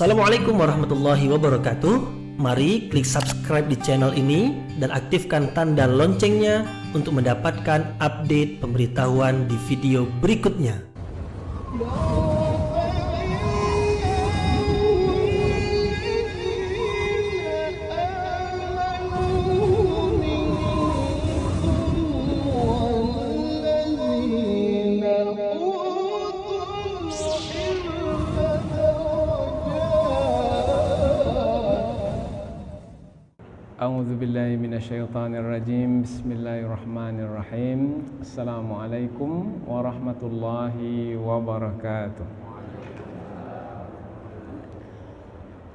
Assalamualaikum warahmatullahi wabarakatuh. Mari klik subscribe di channel ini dan aktifkan tanda loncengnya untuk mendapatkan update pemberitahuan di video berikutnya. A'udzu billahi minasyaitonir rajim. Bismillahirrahmanirrahim. Assalamualaikum warahmatullahi wabarakatuh.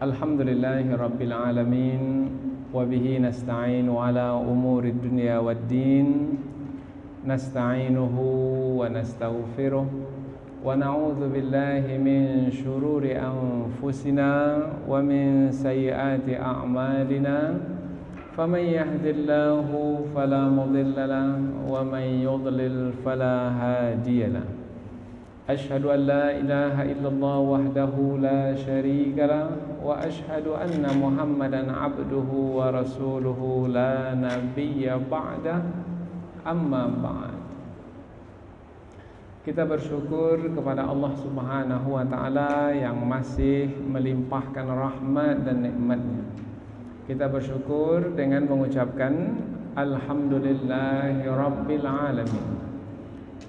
Alhamdulillahi rabbil alamin wa bihi nasta'inu ala umurid dunya waddin. Nasta'inuhu wa nastaghfiruh wa na'udzu billahi min syururi anfusina wa min sayyiati a'malina. فمن يهد الله فلا مضل له ومن يضلل فلا هادي له أشهد أن لا إله إلا الله وحده لا شريك له وأشهد أن محمدا عبده ورسوله لا نبي بعده أما بعد. Kita bersyukur kepada Allah Subhanahu wa taala yang masih melimpahkan rahmat dan nikmat-Nya. Kita bersyukur dengan mengucapkan Alhamdulillahi Rabbil Alamin.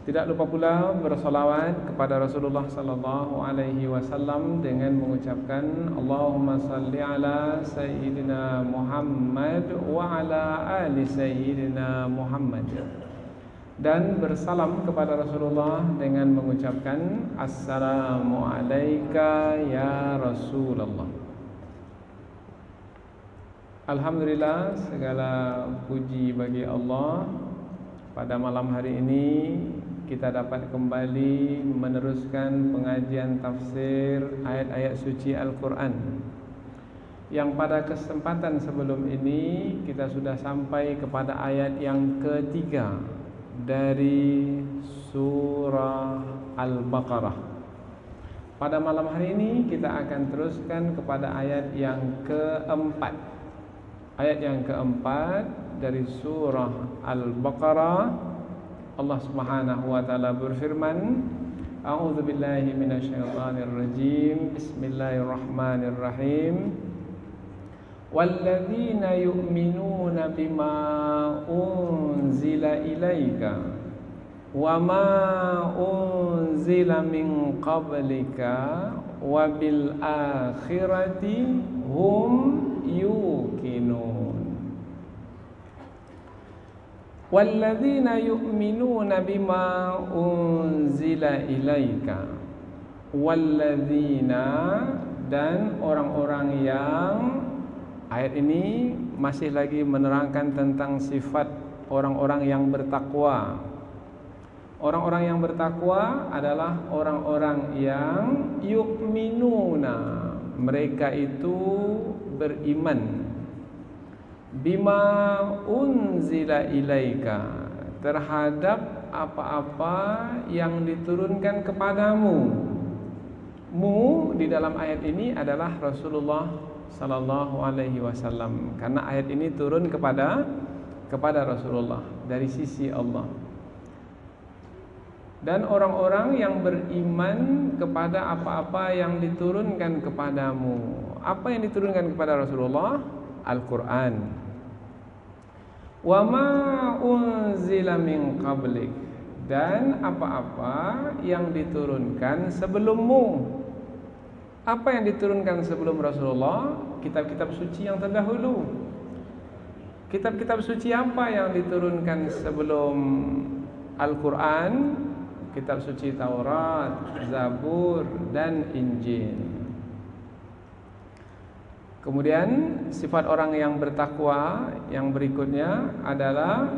Tidak lupa pula bersalawat kepada Rasulullah sallallahu alaihi wasallam dengan mengucapkan Allahumma salli ala Sayyidina Muhammad wa ala ali Sayyidina Muhammad. Dan bersalam kepada Rasulullah dengan mengucapkan Assalamu alayka ya Rasulullah. Alhamdulillah, segala puji bagi Allah. Pada malam hari ini kita dapat kembali meneruskan pengajian tafsir ayat-ayat suci Al-Quran, yang pada kesempatan sebelum ini kita sudah sampai kepada ayat yang ketiga dari surah Al-Baqarah. Pada malam hari ini kita akan teruskan kepada ayat yang keempat. Ayat yang keempat dari surah Al-Baqarah. Allah Subhanahu wa taala berfirman, A'udzu billahi minasyaitonir rajim. Bismillahirrahmanirrahim. Walladzina yu'minuna bima unzila ilaika wa ma unzila min qablika wa bil akhirati hum yuqinun. Walladzina yu'minuna bima unzila ilaika. Walladzina, dan orang-orang yang, ayat ini masih lagi menerangkan tentang sifat orang-orang yang bertakwa. Orang-orang yang bertakwa adalah orang-orang yang yu'minuna, mereka itu beriman, bima unzila ilaika, terhadap apa-apa yang diturunkan kepadamu. Mu di dalam ayat ini adalah Rasulullah sallallahu alaihi wasallam, karena ayat ini turun kepada Rasulullah dari sisi Allah. Dan orang-orang yang beriman kepada apa-apa yang diturunkan kepadamu. Apa yang diturunkan kepada Rasulullah? Al-Quran. Wa ma unzila min qablik, dan apa-apa yang diturunkan sebelummu. Apa yang diturunkan sebelum Rasulullah? Kitab-kitab suci yang terdahulu. Kitab-kitab suci apa yang diturunkan sebelum Al-Quran? Kitab suci Taurat, Zabur, dan Injil. Kemudian sifat orang yang bertakwa yang berikutnya adalah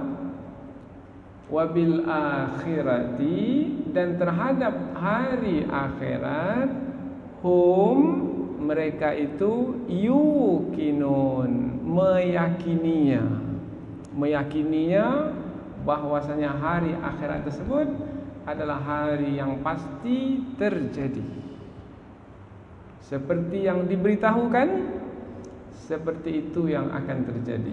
wabil akhirati, dan terhadap hari akhirat hum, mereka itu yuqinun, meyakininya bahwasanya hari akhirat tersebut adalah hari yang pasti terjadi. Seperti yang diberitahukan, seperti itu yang akan terjadi.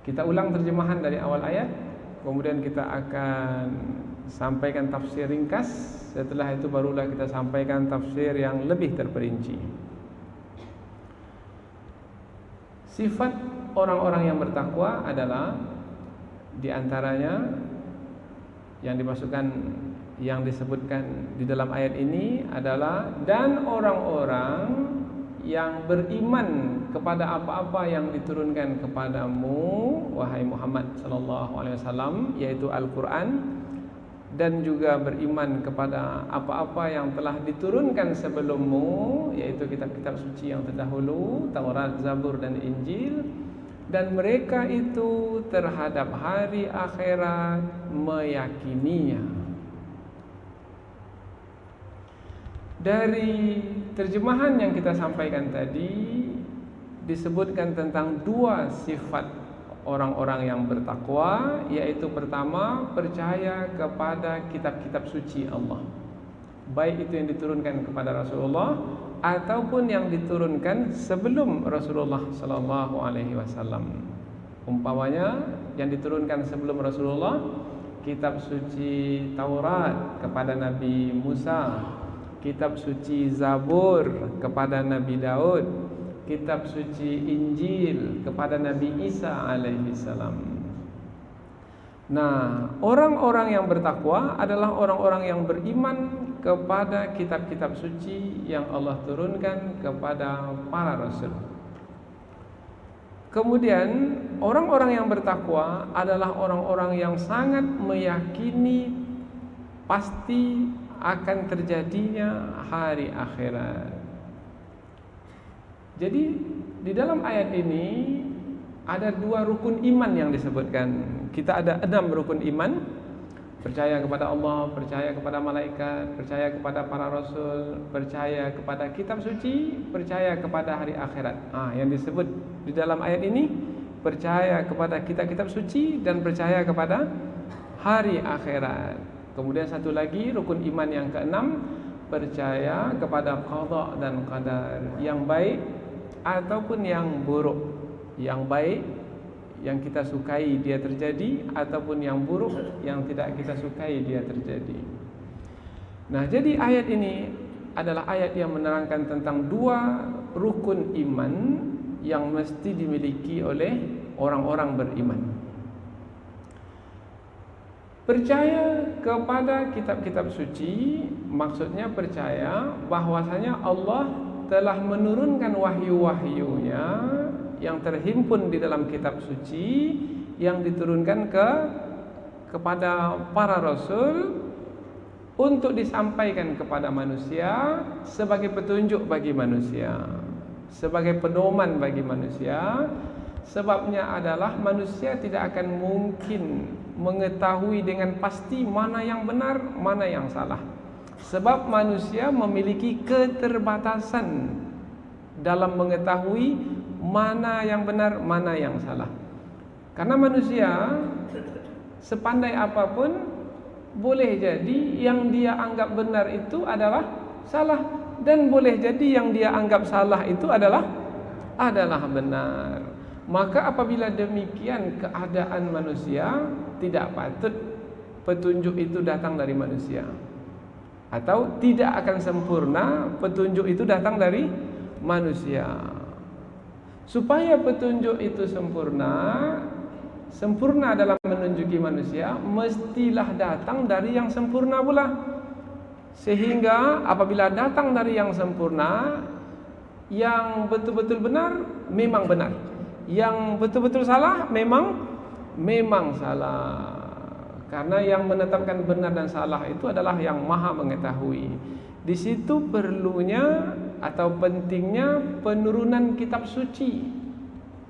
Kita ulang terjemahan dari awal ayat, kemudian kita akan sampaikan tafsir ringkas. Setelah itu barulah kita sampaikan tafsir yang lebih terperinci. Sifat orang-orang yang bertakwa adalah di antaranya yang disebutkan di dalam ayat ini adalah dan orang-orang yang beriman kepada apa-apa yang diturunkan kepadamu wahai Muhammad sallallahu alaihi wasallam, yaitu Al-Qur'an, dan juga beriman kepada apa-apa yang telah diturunkan sebelummu, yaitu kitab-kitab suci yang terdahulu, Taurat, Zabur dan Injil, dan mereka itu terhadap hari akhirat meyakininya. Dari terjemahan yang kita sampaikan tadi disebutkan tentang dua sifat orang-orang yang bertakwa, yaitu pertama, percaya kepada kitab-kitab suci Allah, baik itu yang diturunkan kepada Rasulullah ataupun yang diturunkan sebelum Rasulullah sallallahu alaihi wasallam. Umpamanya yang diturunkan sebelum Rasulullah, kitab suci Taurat kepada Nabi Musa, kitab suci Zabur kepada Nabi Daud, kitab suci Injil kepada Nabi Isa alaihi salam. Nah, orang-orang yang bertakwa adalah orang-orang yang beriman kepada kitab-kitab suci yang Allah turunkan kepada para rasul. Kemudian orang-orang yang bertakwa adalah orang-orang yang sangat meyakini pasti akan terjadinya hari akhirat. Jadi di dalam ayat ini ada dua rukun iman yang disebutkan. Kita ada 6 rukun iman: percaya kepada Allah, percaya kepada malaikat, percaya kepada para rasul, percaya kepada kitab suci, percaya kepada hari akhirat. Yang disebut di dalam ayat ini percaya kepada kitab-kitab suci dan percaya kepada hari akhirat. Kemudian satu lagi rukun iman yang ke-6, percaya kepada qada dan qadar, yang baik ataupun yang buruk. Yang baik yang kita sukai dia terjadi, ataupun yang buruk yang tidak kita sukai dia terjadi. Nah, jadi ayat ini adalah ayat yang menerangkan tentang dua rukun iman yang mesti dimiliki oleh orang-orang beriman. Percaya kepada kitab-kitab suci maksudnya percaya bahwasanya Allah telah menurunkan wahyu-wahyunya yang terhimpun di dalam kitab suci yang diturunkan kepada para rasul untuk disampaikan kepada manusia sebagai petunjuk bagi manusia, sebagai pedoman bagi manusia. Sebabnya adalah manusia tidak akan mungkin mengetahui dengan pasti mana yang benar, mana yang salah. Sebab manusia memiliki keterbatasan dalam mengetahui mana yang benar, mana yang salah. Karena manusia sepandai apapun, boleh jadi yang dia anggap benar itu adalah salah, dan boleh jadi yang dia anggap salah itu adalah benar. Maka apabila demikian keadaan manusia, tidak patut petunjuk itu datang dari manusia, atau tidak akan sempurna petunjuk itu datang dari manusia. Supaya petunjuk itu sempurna dalam menunjuki manusia, mestilah datang dari yang sempurna pula. Sehingga apabila datang dari yang sempurna, yang betul-betul benar memang benar, yang betul-betul salah memang salah. Karena yang menetapkan benar dan salah itu adalah yang Maha mengetahui. Di situ perlunya atau pentingnya penurunan kitab suci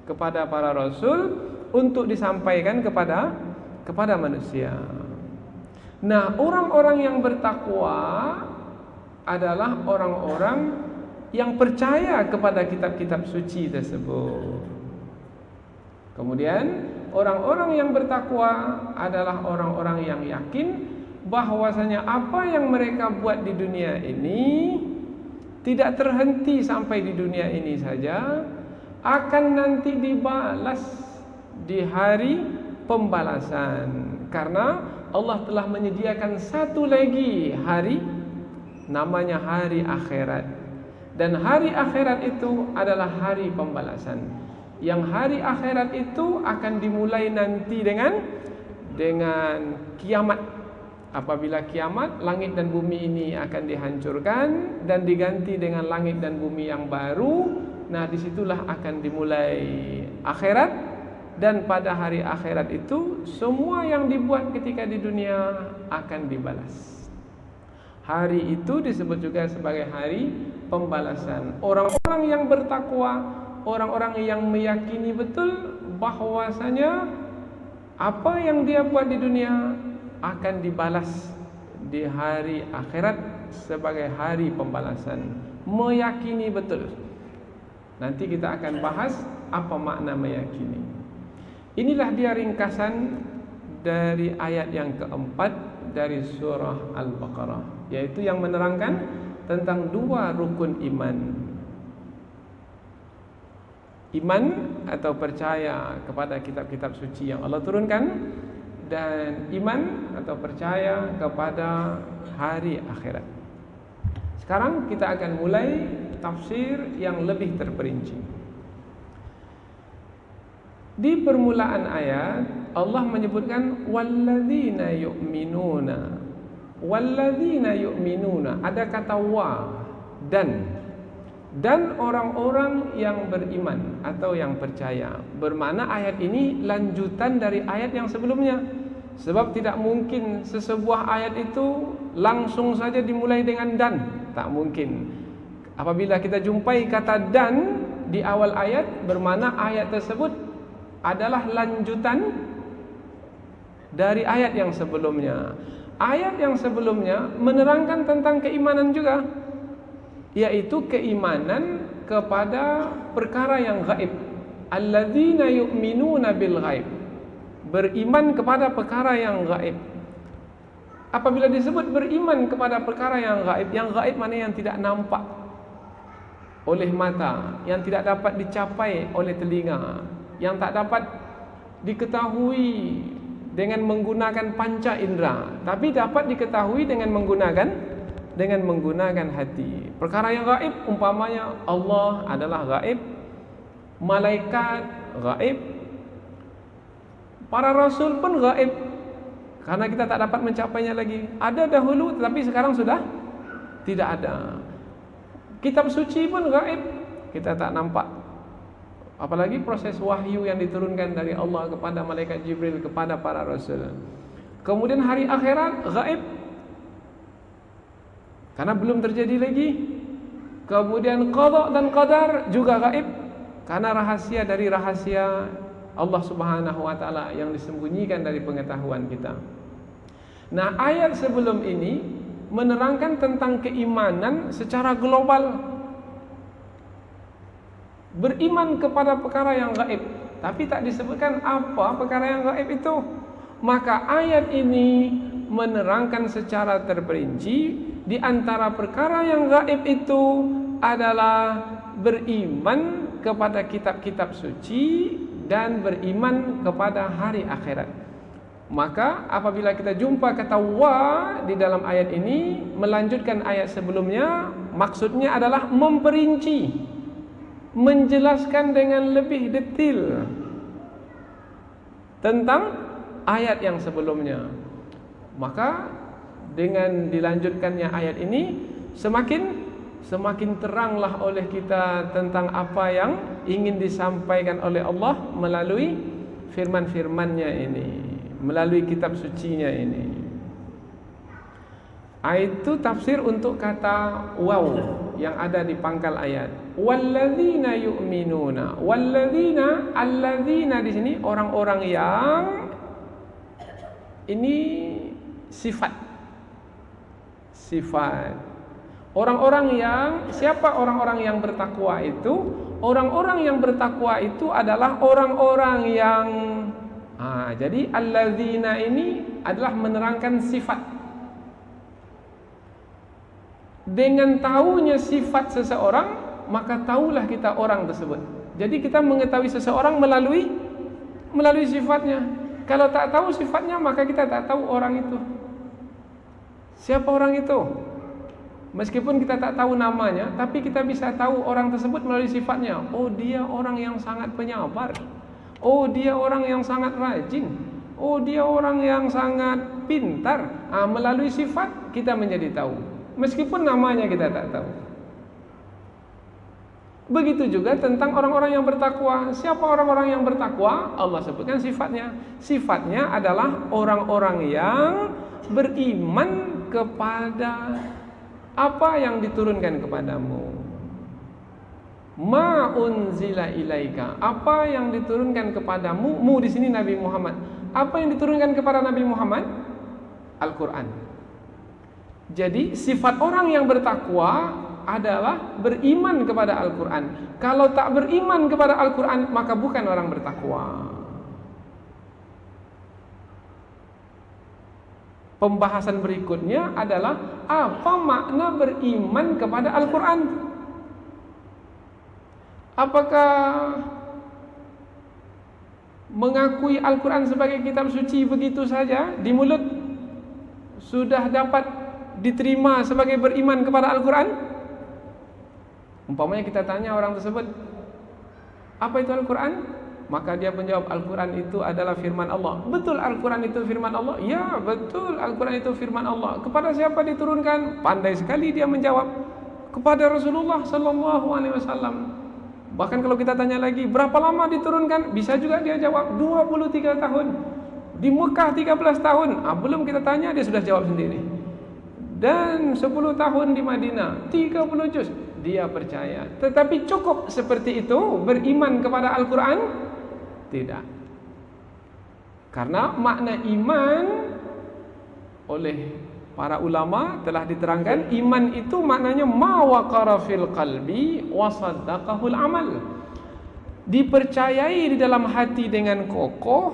kepada para rasul untuk disampaikan kepada manusia. Nah, orang-orang yang bertakwa adalah orang-orang yang percaya kepada kitab-kitab suci tersebut. Kemudian orang-orang yang bertakwa adalah orang-orang yang yakin bahwasanya apa yang mereka buat di dunia ini tidak terhenti sampai di dunia ini saja, akan nanti dibalas di hari pembalasan. Karena Allah telah menyediakan satu lagi hari, namanya hari akhirat. Dan hari akhirat itu adalah hari pembalasan. Yang hari akhirat itu akan dimulai nanti dengan kiamat. Apabila kiamat, langit dan bumi ini akan dihancurkan dan diganti dengan langit dan bumi yang baru. Nah, disitulah akan dimulai akhirat. Dan pada hari akhirat itu, semua yang dibuat ketika di dunia akan dibalas. Hari itu disebut juga sebagai hari pembalasan. Orang-orang yang bertakwa, orang-orang yang meyakini betul bahwasanya apa yang dia buat di dunia akan dibalas di hari akhirat sebagai hari pembalasan. Meyakini betul. Nanti kita akan bahas apa makna meyakini. Inilah dia ringkasan dari ayat yang keempat dari surah Al-Baqarah, yaitu yang menerangkan tentang dua rukun iman. Iman atau percaya kepada kitab-kitab suci yang Allah turunkan, dan iman atau percaya kepada hari akhirat. Sekarang kita akan mulai tafsir yang lebih terperinci. Di permulaan ayat Allah menyebutkan walladzina yu'minuna. Walladzina yu'minuna, ada kata wa dan orang-orang yang beriman atau yang percaya. Bermakna ayat ini lanjutan dari ayat yang sebelumnya. Sebab tidak mungkin sesebuah ayat itu langsung saja dimulai dengan dan. Tak mungkin. Apabila kita jumpai kata dan di awal ayat, bermakna ayat tersebut adalah lanjutan dari ayat yang sebelumnya. Ayat yang sebelumnya menerangkan tentang keimanan juga, yaitu keimanan kepada perkara yang gaib. Alladzina yu'minuna bil ghaib, beriman kepada perkara yang gaib. Apabila disebut beriman kepada perkara yang gaib mana yang tidak nampak oleh mata, yang tidak dapat dicapai oleh telinga, yang tak dapat diketahui dengan menggunakan panca indera, tapi dapat diketahui dengan menggunakan hati. Perkara yang gaib umpamanya Allah adalah gaib, malaikat gaib, para rasul pun gaib, karena kita tak dapat mencapainya lagi. Ada dahulu tetapi sekarang sudah tidak ada. Kitab suci pun gaib, kita tak nampak. Apalagi proses wahyu yang diturunkan dari Allah kepada malaikat Jibril kepada para rasul. Kemudian hari akhirat gaib, karena belum terjadi lagi. Kemudian qada dan qadar juga gaib, karena rahasia dari rahasia Allah Subhanahu wa taala yang disembunyikan dari pengetahuan kita. Nah, ayat sebelum ini menerangkan tentang keimanan secara global. Beriman kepada perkara yang gaib, tapi tak disebutkan apa perkara yang gaib itu. Maka ayat ini menerangkan secara terperinci di antara perkara yang gaib itu adalah beriman kepada kitab-kitab suci dan beriman kepada hari akhirat. Maka apabila kita jumpa kata wa di dalam ayat ini melanjutkan ayat sebelumnya, maksudnya adalah memperinci, menjelaskan dengan lebih detail tentang ayat yang sebelumnya. Maka dengan dilanjutkannya ayat ini semakin teranglah oleh kita tentang apa yang ingin disampaikan oleh Allah melalui firman-firman-Nya ini, melalui kitab suci-Nya ini. Itu tafsir untuk kata waw yang ada di pangkal ayat. Walladzina yu'minuna. Walladzina, alladzina di sini orang-orang yang, ini sifat. Orang-orang yang, siapa orang-orang yang bertakwa itu? Orang-orang yang bertakwa itu adalah orang-orang yang jadi alladzina ini adalah menerangkan sifat. Dengan tahunya sifat seseorang, maka tahulah kita orang tersebut. Jadi kita mengetahui seseorang melalui sifatnya. Kalau tak tahu sifatnya, maka kita tak tahu orang itu. Siapa orang itu? Meskipun kita tak tahu namanya, tapi kita bisa tahu orang tersebut melalui sifatnya. Oh, dia orang yang sangat penyabar. Oh, dia orang yang sangat rajin. Oh, dia orang yang sangat pintar. Melalui sifat kita menjadi tahu, meskipun namanya kita tak tahu. Begitu juga tentang orang-orang yang bertakwa. Siapa orang-orang yang bertakwa? Allah sebutkan sifatnya. Sifatnya adalah orang-orang yang beriman kepada apa yang diturunkan kepadamu. Ma unzila ilaika, apa yang diturunkan kepadamu. Mu di sini Nabi Muhammad. Apa yang diturunkan kepada Nabi Muhammad? Al-Quran. Jadi sifat orang yang bertakwa adalah beriman kepada Al-Quran. Kalau tak beriman kepada Al-Quran, maka bukan orang bertakwa. Pembahasan berikutnya adalah apa makna beriman kepada Al-Quran. Apakah mengakui Al-Quran sebagai kitab suci begitu saja di mulut sudah dapat diterima sebagai beriman kepada Al-Quran? Umpamanya kita tanya orang tersebut, apa itu Al-Quran? Maka dia menjawab, Al-Quran itu adalah firman Allah. Betul Al-Quran itu firman Allah? Ya, betul Al-Quran itu firman Allah. Kepada siapa diturunkan? Pandai sekali dia menjawab, kepada Rasulullah SAW. Bahkan kalau kita tanya lagi, berapa lama diturunkan? Bisa juga dia jawab 23 tahun. Di Mekah 13 tahun. Belum kita tanya, dia sudah jawab sendiri. Dan 10 tahun di Madinah, 30 juz. Dia percaya. Tetapi cukup seperti itu beriman kepada Al-Quran? Tidak. Karena makna iman oleh para ulama telah diterangkan, iman itu maknanya ma waqara fil qalbi wa saddaqahul amal. Dipercayai di dalam hati dengan kokoh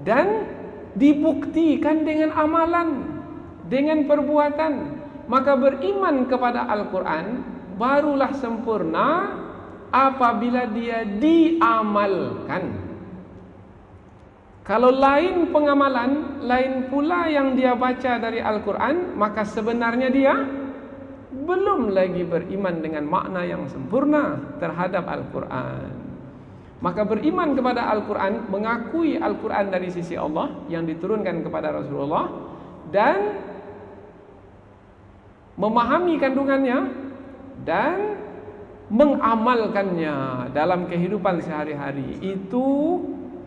dan dibuktikan dengan amalan, dengan perbuatan. Maka beriman kepada Al-Quran barulah sempurna apabila dia diamalkan. Kalau lain pengamalan, lain pula yang dia baca dari Al-Quran, maka sebenarnya dia belum lagi beriman dengan makna yang sempurna terhadap Al-Quran. Maka beriman kepada Al-Quran, mengakui Al-Quran dari sisi Allah yang diturunkan kepada Rasulullah, dan memahami kandungannya dan mengamalkannya dalam kehidupan sehari-hari. Itu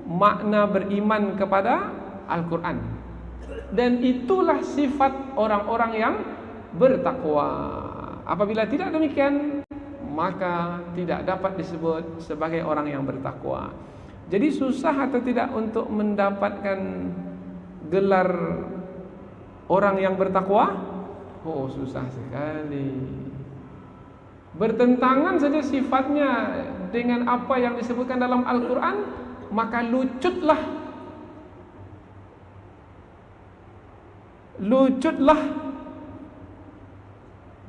makna beriman kepada Al-Quran. Dan itulah sifat orang-orang yang bertakwa. Apabila tidak demikian, maka tidak dapat disebut sebagai orang yang bertakwa. Jadi susah atau tidak untuk mendapatkan gelar orang yang bertakwa? Oh, susah sekali. Bertentangan saja sifatnya dengan apa yang disebutkan dalam Al-Quran, maka lucutlah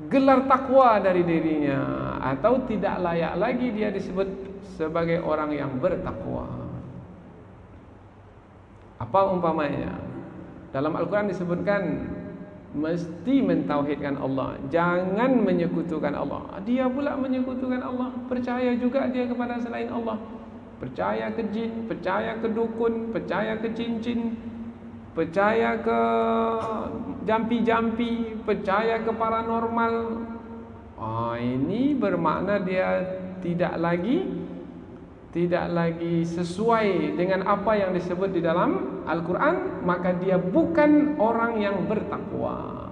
gelar takwa dari dirinya, atau tidak layak lagi dia disebut sebagai orang yang bertakwa. Apa umpamanya? Dalam Al-Quran disebutkan mesti mentauhidkan Allah, jangan menyekutukan Allah. Dia pula menyekutukan Allah, percaya juga dia kepada selain Allah, percaya ke jin, percaya ke dukun, percaya ke cincin, percaya ke jampi-jampi, percaya ke paranormal. Ini bermakna dia tidak lagi sesuai dengan apa yang disebut di dalam Al-Quran, maka dia bukan orang yang bertakwa.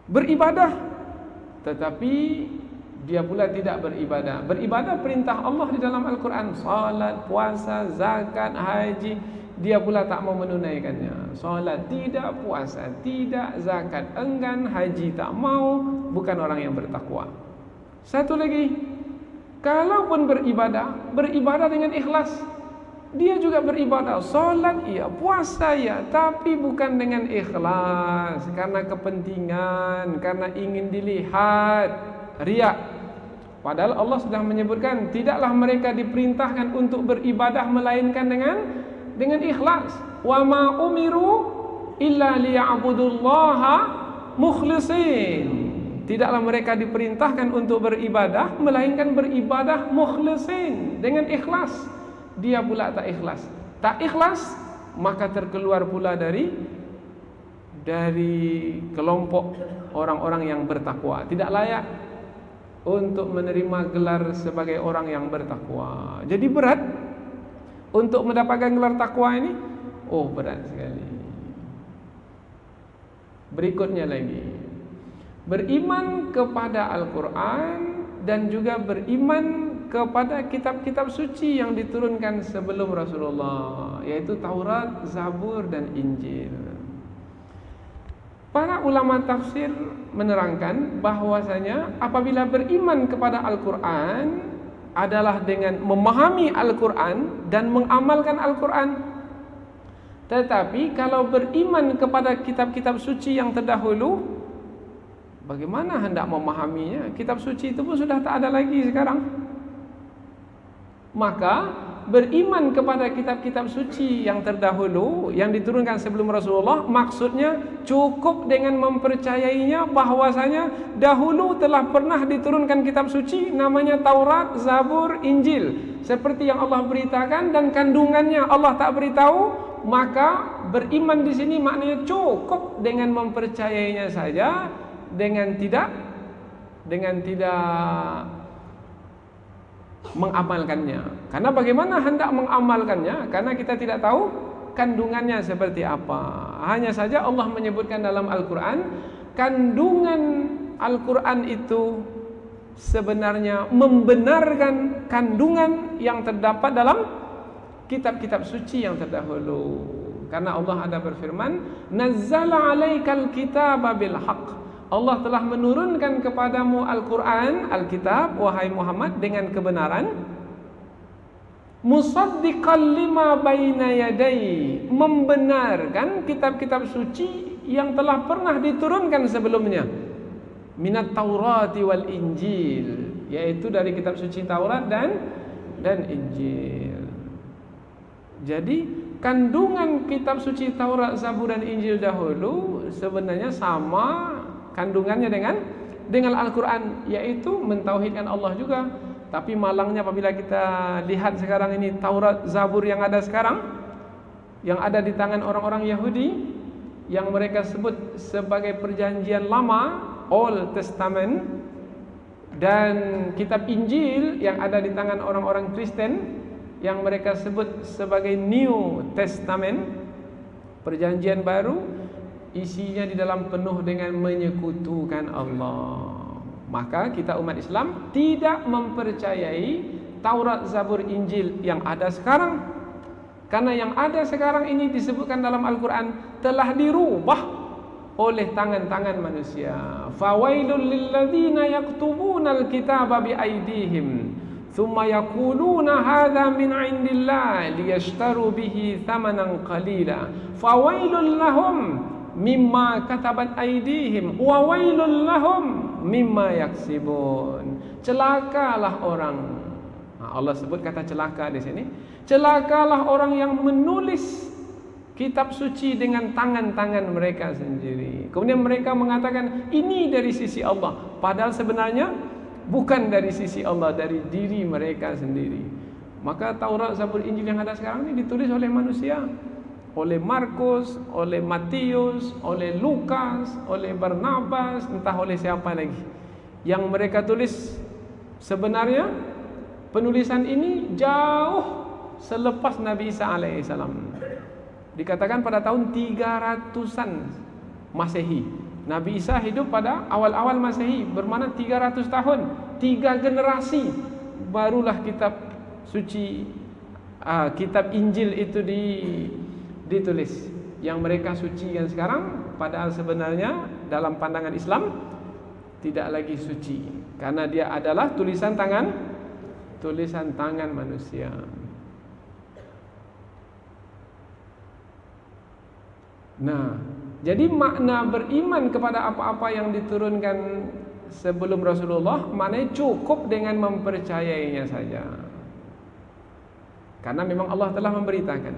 Beribadah, tetapi dia pula tidak beribadah. Beribadah perintah Allah di dalam Al-Quran, salat, puasa, zakat, haji, dia pula tak mau menunaikannya. Salat tidak, puasa tidak, zakat enggan, haji tak mau, bukan orang yang bertakwa. Satu lagi, kalaupun beribadah dengan ikhlas, dia juga beribadah, solat ya, puasa ya, tapi bukan dengan ikhlas, karena kepentingan, karena ingin dilihat, riya. Padahal Allah sudah menyebutkan tidaklah mereka diperintahkan untuk beribadah melainkan dengan ikhlas. Wa ma umiru illa liya'budullaha mukhlisin. Tidaklah mereka diperintahkan untuk beribadah melainkan beribadah mukhlisin, dengan ikhlas. Dia pula tak ikhlas. Tak ikhlas, maka terkeluar pula dari kelompok orang-orang yang bertakwa. Tidak layak untuk menerima gelar sebagai orang yang bertakwa. Jadi berat untuk mendapatkan gelar takwa ini. Oh, berat sekali. Berikutnya lagi, beriman kepada Al-Quran dan juga beriman kepada kitab-kitab suci yang diturunkan sebelum Rasulullah, yaitu Taurat, Zabur dan Injil. Para ulama tafsir menerangkan bahwasanya apabila beriman kepada Al-Quran adalah dengan memahami Al-Quran dan mengamalkan Al-Quran. Tetapi kalau beriman kepada kitab-kitab suci yang terdahulu, bagaimana hendak memahaminya? Kitab suci itu pun sudah tak ada lagi sekarang. Maka beriman kepada kitab-kitab suci yang terdahulu yang diturunkan sebelum Rasulullah, maksudnya cukup dengan mempercayainya bahwasanya dahulu telah pernah diturunkan kitab suci namanya Taurat, Zabur, Injil, seperti yang Allah beritakan, dan kandungannya Allah tak beritahu. Maka beriman di sini maknanya cukup dengan mempercayainya saja, dengan tidak mengamalkannya. Karena bagaimana hendak mengamalkannya? Karena kita tidak tahu kandungannya seperti apa. Hanya saja Allah menyebutkan dalam Al-Quran, kandungan Al-Quran itu sebenarnya membenarkan kandungan yang terdapat dalam kitab-kitab suci yang terdahulu. Karena Allah ada berfirman, nazzala 'alaikal kitaba bil haqq. Allah telah menurunkan kepadamu Al-Quran, Alkitab, wahai Muhammad, dengan kebenaran. Musaddiqan lima baina yadayhi, membenarkan kitab-kitab suci yang telah pernah diturunkan sebelumnya. Minat Taurati wal Injil, yaitu dari kitab suci Taurat dan Injil. Jadi kandungan kitab suci Taurat, Zabur dan Injil dahulu sebenarnya sama kandungannya dengan Al-Quran, yaitu mentauhidkan Allah juga. Tapi malangnya apabila kita lihat sekarang ini Taurat, Zabur yang ada sekarang, yang ada di tangan orang-orang Yahudi, yang mereka sebut sebagai perjanjian lama, Old Testament, dan kitab Injil yang ada di tangan orang-orang Kristen, yang mereka sebut sebagai New Testament, perjanjian baru, isinya di dalam penuh dengan menyekutukan Allah. Maka kita umat Islam tidak mempercayai Taurat, Zabur, Injil yang ada sekarang. Karena yang ada sekarang ini disebutkan dalam Al-Quran telah dirubah oleh tangan-tangan manusia. Fawailul lilladzina yaktubuna al-kitaba biaydihim thumma yaquluna hadza min 'indillah liyashtaru bihi thamanan qalila. Fawailul lahum mimma katabat aydihim wa wailul lahum mimma yaksibun. Celakalah orang. Allah sebut kata celaka di sini. Celakalah orang yang menulis kitab suci dengan tangan-tangan mereka sendiri. Kemudian mereka mengatakan ini dari sisi Allah, padahal sebenarnya bukan dari sisi Allah, dari diri mereka sendiri. Maka Taurat, Zabur, Injil yang ada sekarang ini ditulis oleh manusia, oleh Markus, oleh Matius, oleh Lukas, oleh Barnabas, entah oleh siapa lagi. Yang mereka tulis sebenarnya penulisan ini jauh selepas Nabi Isa alaihissalam. Dikatakan pada tahun 300-an Masehi. Nabi Isa hidup pada awal-awal Masehi, bermakna 300 tahun, 3 generasi barulah kitab suci, kitab Injil itu ditulis. Yang mereka sucikan sekarang, padahal sebenarnya dalam pandangan Islam tidak lagi suci, karena dia adalah tulisan tangan manusia. Nah, jadi makna beriman kepada apa-apa yang diturunkan sebelum Rasulullah, maknanya cukup dengan mempercayainya saja. Karena memang Allah telah memberitakan.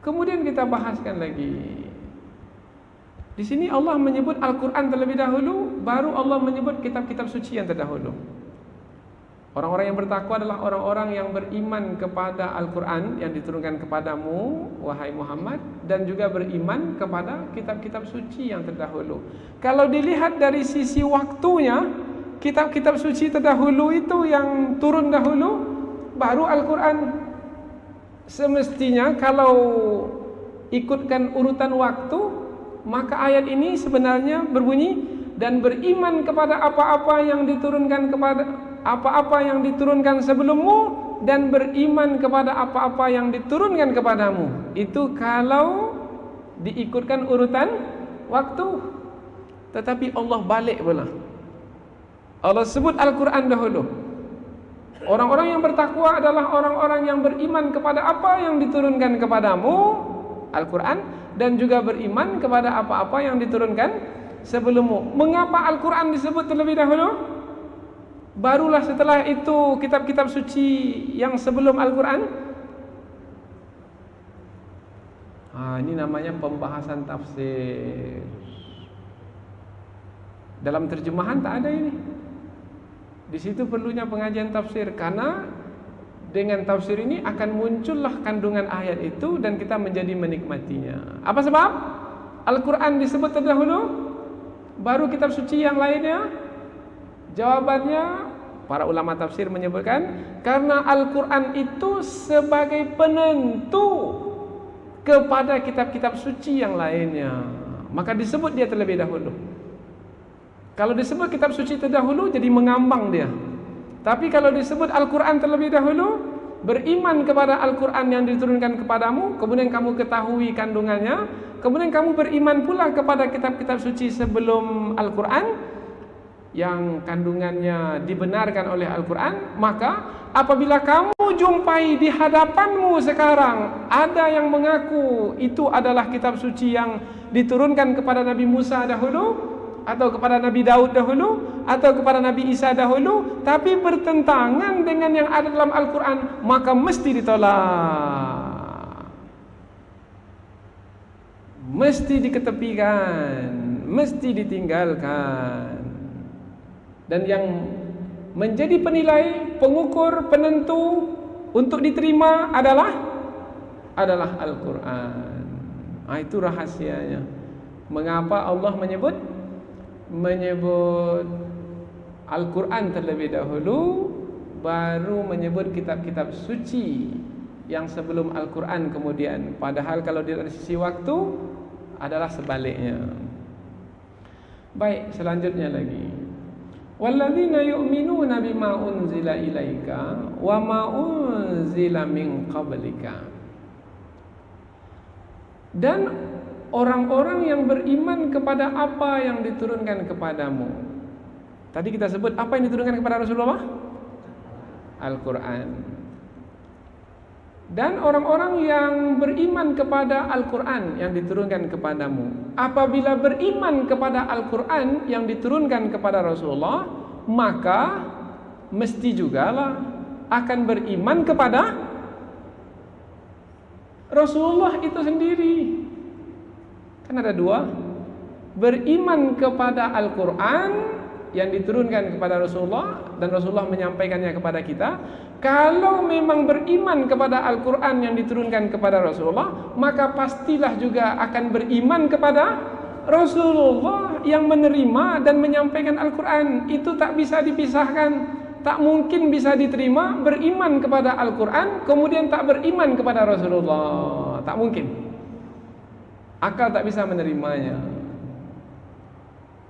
Kemudian kita bahaskan lagi. Di sini Allah menyebut Al-Quran terlebih dahulu, baru Allah menyebut kitab-kitab suci yang terdahulu. Orang-orang yang bertakwa adalah orang-orang yang beriman kepada Al-Quran yang diturunkan kepadamu, wahai Muhammad, dan juga beriman kepada kitab-kitab suci yang terdahulu. Kalau dilihat dari sisi waktunya, kitab-kitab suci terdahulu itu yang turun dahulu, baru Al-Quran. Semestinya kalau ikutkan urutan waktu, maka ayat ini sebenarnya berbunyi, dan beriman kepada apa-apa yang diturunkan sebelummu, dan beriman kepada apa-apa yang diturunkan kepadamu. Itu kalau diikutkan urutan waktu. Tetapi Allah balik pula. Allah sebut Al-Quran dahulu. Orang-orang yang bertakwa adalah orang-orang yang beriman kepada apa yang diturunkan kepadamu, Al-Quran, dan juga beriman kepada apa-apa yang diturunkan sebelummu. Mengapa Al-Quran disebut terlebih dahulu? Barulah setelah itu kitab-kitab suci yang sebelum Al-Quran. Ini namanya pembahasan tafsir. Dalam terjemahan tak ada ini. Di situ perlunya pengajian tafsir, karena dengan tafsir ini akan muncullah kandungan ayat itu dan kita menjadi menikmatinya. Apa sebab? Al-Quran disebut terdahulu, baru kitab suci yang lainnya. Jawabannya, para ulama tafsir menyebutkan, karena Al-Quran itu sebagai penentu kepada kitab-kitab suci yang lainnya, maka disebut dia terlebih dahulu. Kalau disebut kitab suci terdahulu, jadi mengambang dia. Tapi kalau disebut Al-Quran terlebih dahulu, beriman kepada Al-Quran yang diturunkan kepadamu, kemudian kamu ketahui kandungannya, kemudian kamu beriman pula kepada kitab-kitab suci sebelum Al-Quran yang kandungannya dibenarkan oleh Al-Quran. Maka apabila kamu jumpai di hadapanmu sekarang ada yang mengaku itu adalah kitab suci yang diturunkan kepada Nabi Musa dahulu, atau kepada Nabi Daud dahulu, atau kepada Nabi Isa dahulu, tapi bertentangan dengan yang ada dalam Al-Quran, maka mesti ditolak, mesti diketepikan, mesti ditinggalkan. Dan yang menjadi penilai, pengukur, penentu untuk diterima adalah Al-Quran. Itu rahasianya. Mengapa Allah menyebut Al-Quran terlebih dahulu, baru menyebut kitab-kitab suci yang sebelum Al-Quran kemudian. Padahal kalau dari sisi waktu adalah sebaliknya. Baik, selanjutnya lagi. Walladzina yu'minuna bima unzila ilaika wa ma unzila min qablika. Dan orang-orang yang beriman kepada apa yang diturunkan kepadamu. Tadi kita sebut apa yang diturunkan kepada Rasulullah? Al-Quran. Dan orang-orang yang beriman kepada Al-Quran yang diturunkan kepadamu, apabila beriman kepada Al-Quran yang diturunkan kepada Rasulullah, maka mesti jugalah akan beriman kepada Rasulullah itu sendiri. Kan ada dua, beriman kepada Al-Quran yang diturunkan kepada Rasulullah dan Rasulullah menyampaikannya kepada kita. Kalau memang beriman kepada Al-Quran yang diturunkan kepada Rasulullah, maka pastilah juga akan beriman kepada Rasulullah yang menerima dan menyampaikan Al-Quran. Itu tak bisa dipisahkan. Tak mungkin bisa diterima beriman kepada Al-Quran kemudian tak beriman kepada Rasulullah. Tak mungkin. Akal tak bisa menerimanya.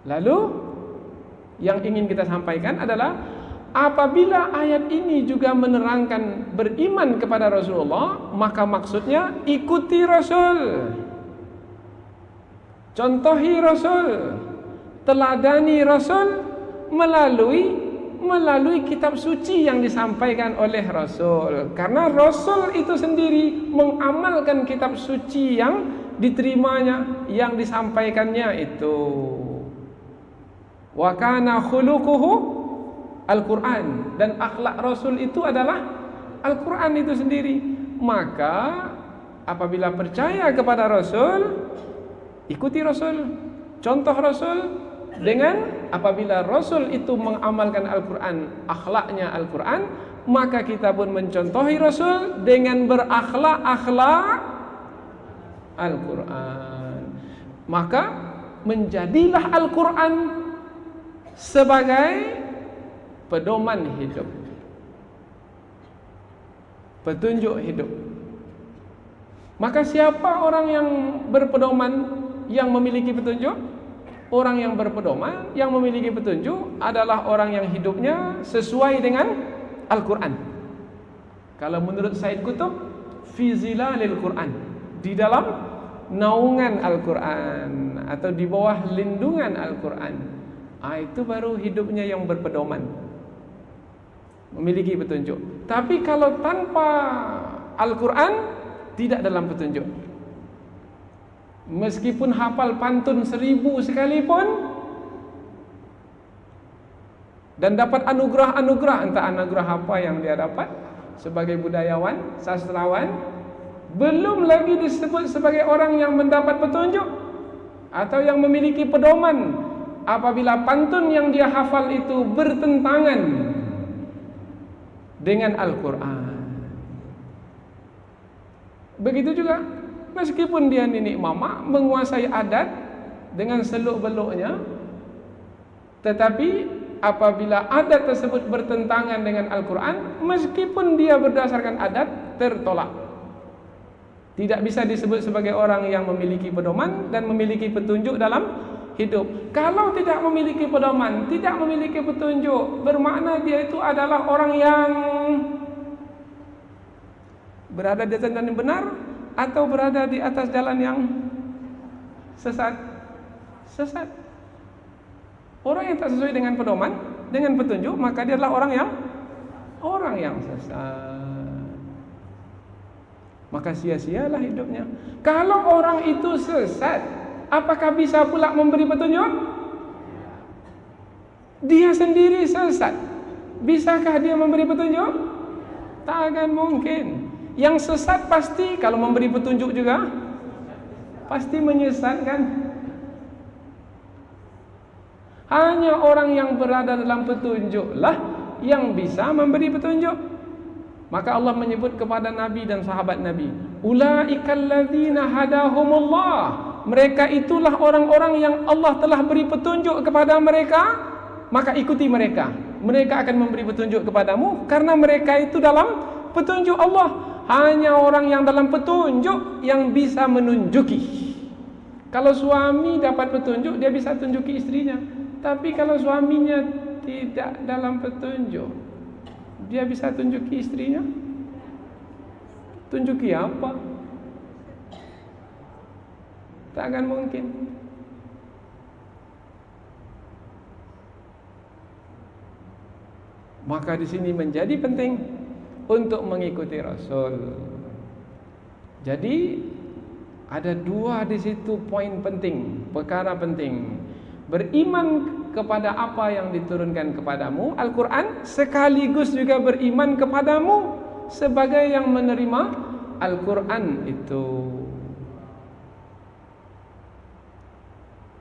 Lalu yang ingin kita sampaikan adalah apabila ayat ini juga menerangkan beriman kepada Rasulullah, maka maksudnya ikuti Rasul, contohi Rasul, teladani Rasul melalui kitab suci yang disampaikan oleh Rasul. Karena Rasul itu sendiri mengamalkan kitab suci yang diterimanya yang disampaikannya itu. Wa kana khuluquhu Al-Quran, dan akhlak Rasul itu adalah Al-Quran itu sendiri. Maka apabila percaya kepada Rasul, ikuti Rasul, contoh Rasul. Dengan apabila Rasul itu mengamalkan Al-Quran, akhlaknya Al-Quran, maka kita pun mencontohi Rasul dengan berakhlak Al-Quran. Maka menjadilah Al-Quran sebagai pedoman hidup, petunjuk hidup. Maka siapa orang yang berpedoman, yang memiliki petunjuk? Orang yang berpedoman, yang memiliki petunjuk adalah orang yang hidupnya sesuai dengan Al-Quran. Kalau menurut Said Qutb, fi zilalil Quran, di dalam naungan Al-Quran atau di bawah lindungan Al-Quran. Itu baru hidupnya yang berpedoman, memiliki petunjuk. Tapi kalau tanpa Al-Quran, tidak dalam petunjuk. Meskipun hafal pantun 1000 sekalipun dan dapat anugerah-anugerah, entah anugerah apa yang dia dapat sebagai budayawan, sastrawan, belum lagi disebut sebagai orang yang mendapat petunjuk atau yang memiliki pedoman apabila pantun yang dia hafal itu bertentangan dengan Al-Quran. Begitu juga, meskipun dia nenek mama menguasai adat dengan seluk-beluknya, tetapi apabila adat tersebut bertentangan dengan Al-Quran, meskipun dia berdasarkan adat, tertolak. Tidak bisa disebut sebagai orang yang memiliki pedoman dan memiliki petunjuk dalam hidup. Kalau tidak memiliki pedoman, tidak memiliki petunjuk, bermakna dia itu adalah orang yang berada di atas jalan yang benar atau berada di atas jalan yang sesat. Orang yang tak sesuai dengan pedoman, dengan petunjuk, maka dia adalah orang yang sesat. Maka sia-sialah hidupnya. Kalau orang itu sesat, apakah bisa pula memberi petunjuk? Dia sendiri sesat, bisakah dia memberi petunjuk? Tak akan mungkin. Yang sesat pasti kalau memberi petunjuk juga pasti menyesatkan. Hanya orang yang berada dalam petunjuklah yang bisa memberi petunjuk. Maka Allah menyebut kepada Nabi dan sahabat Nabi, ulaikal ladzina hadahumullah. Mereka itulah orang-orang yang Allah telah beri petunjuk kepada mereka, maka ikuti mereka. Mereka akan memberi petunjuk kepadamu karena mereka itu dalam petunjuk Allah. Hanya orang yang dalam petunjuk yang bisa menunjuki. Kalau suami dapat petunjuk, dia bisa tunjuki istrinya. Tapi kalau suaminya tidak dalam petunjuk, dia bisa tunjuki istrinya? Tunjuki apa? Tak akan mungkin. Maka di sini menjadi penting untuk mengikuti Rasul. Jadi ada dua di situ poin penting, perkara penting. Beriman kepada apa yang diturunkan kepadamu, Al-Quran, sekaligus juga beriman kepadamu sebagai yang menerima Al-Quran itu.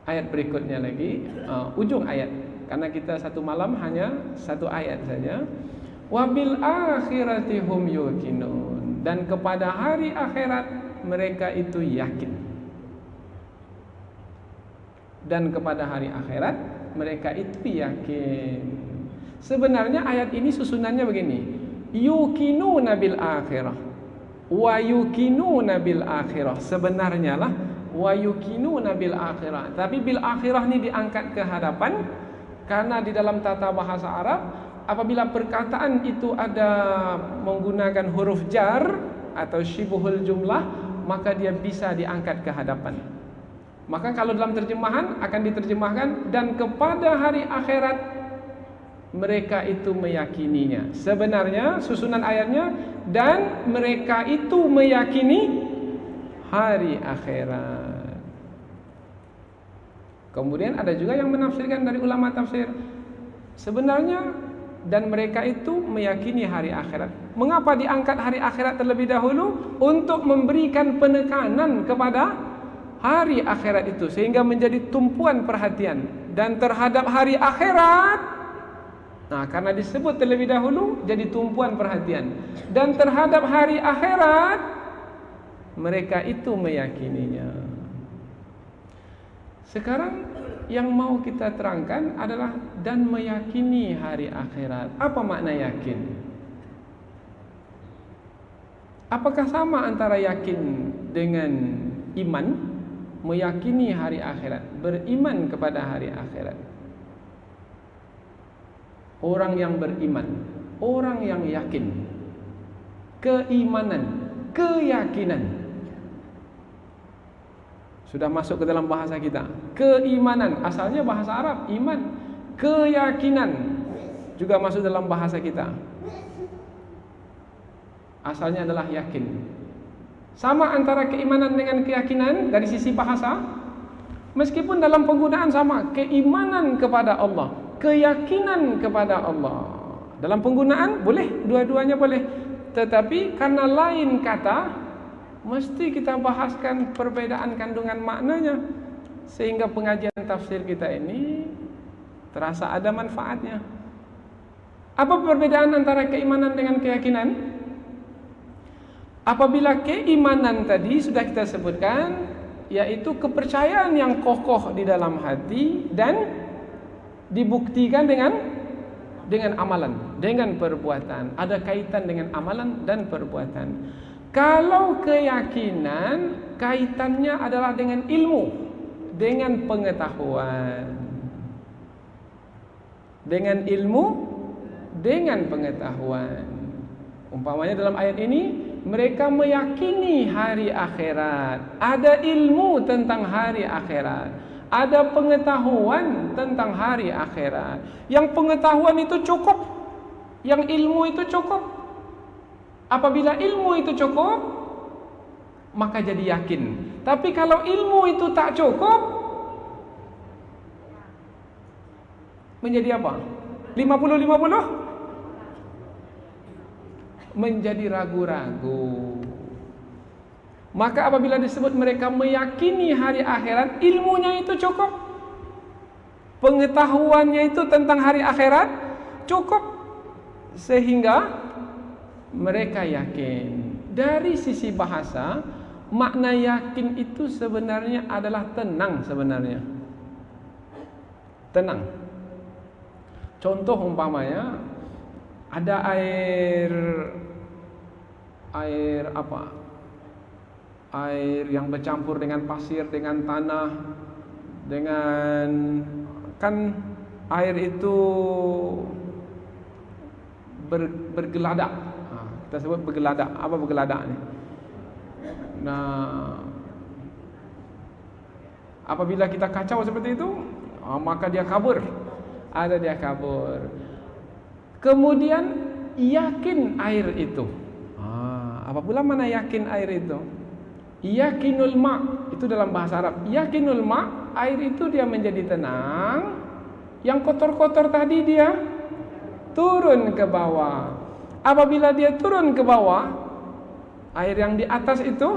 Ayat berikutnya lagi, ujung ayat, karena kita satu malam hanya satu ayat saja. Wabil akhirati hum yuqinun, dan kepada hari akhirat mereka itu yakin. Dan kepada hari akhirat mereka itu yakin. Sebenarnya ayat ini susunannya begini, yuqinuna bil akhirah wa yuqinuna bil akhirah. Sebenarnya lah wa yuqinuna bil akhirah, tapi bil akhirah ini diangkat ke hadapan karena di dalam tata bahasa Arab apabila perkataan itu ada menggunakan huruf jar atau syibuhul jumlah, maka dia bisa diangkat ke hadapan. Maka kalau dalam terjemahan akan diterjemahkan dan kepada hari akhirat mereka itu meyakininya. Sebenarnya susunan ayatnya dan mereka itu meyakini hari akhirat. Kemudian ada juga yang menafsirkan dari ulama tafsir, sebenarnya dan mereka itu meyakini hari akhirat. Mengapa diangkat hari akhirat terlebih dahulu? Untuk memberikan penekanan kepada hari akhirat itu, sehingga menjadi tumpuan perhatian. Dan terhadap hari akhirat, nah karena disebut terlebih dahulu, jadi tumpuan perhatian. Dan terhadap hari akhirat, mereka itu meyakininya. Sekarang yang mau kita terangkan adalah dan meyakini hari akhirat. Apa makna yakin? Apakah sama antara yakin dengan iman? Meyakini hari akhirat, beriman kepada hari akhirat. Orang yang beriman, orang yang yakin, keimanan, keyakinan. Sudah masuk ke dalam bahasa kita. Keimanan, asalnya bahasa Arab, iman. Keyakinan juga masuk dalam bahasa kita. Asalnya adalah yakin. Sama antara keimanan dengan keyakinan dari sisi bahasa, meskipun dalam penggunaan sama, keimanan kepada Allah, keyakinan kepada Allah. Dalam penggunaan boleh, dua-duanya boleh. Tetapi karena lain kata, mesti kita bahaskan perbedaan kandungan maknanya, sehingga pengajian tafsir kita ini terasa ada manfaatnya. Apa perbedaan antara keimanan dengan keyakinan? Apabila keimanan tadi sudah kita sebutkan, yaitu kepercayaan yang kokoh di dalam hati dan dibuktikan dengan amalan, dengan perbuatan. Ada kaitan dengan amalan dan perbuatan. Kalau keyakinan, kaitannya adalah dengan ilmu, dengan pengetahuan. Dengan ilmu, dengan pengetahuan. Umpamanya dalam ayat ini, mereka meyakini hari akhirat, ada ilmu tentang hari akhirat, ada pengetahuan tentang hari akhirat. Yang pengetahuan itu cukup, yang ilmu itu cukup. Apabila ilmu itu cukup, maka jadi yakin. Tapi kalau ilmu itu tak cukup, menjadi apa? 50-50? Menjadi ragu-ragu. Maka apabila disebut mereka meyakini hari akhirat, ilmunya itu cukup, pengetahuannya itu tentang hari akhirat cukup, sehingga mereka yakin. Dari sisi bahasa, makna yakin itu sebenarnya adalah tenang sebenarnya. Tenang. Contoh umpamanya, ada air apa? Air yang bercampur dengan pasir, dengan tanah, dengan, kan air itu bergeladak. Kita sebut bergeladak. Apa bergeladak ni? Nah, apabila kita kacau seperti itu, maka dia kabur. Ada dia kabur. Kemudian yakin air itu. Apa pula mana yakin air itu? Yakinul ma', itu dalam bahasa Arab. Yakinul ma', air itu dia menjadi tenang. Yang kotor-kotor tadi dia turun ke bawah. Apabila dia turun ke bawah, air yang di atas itu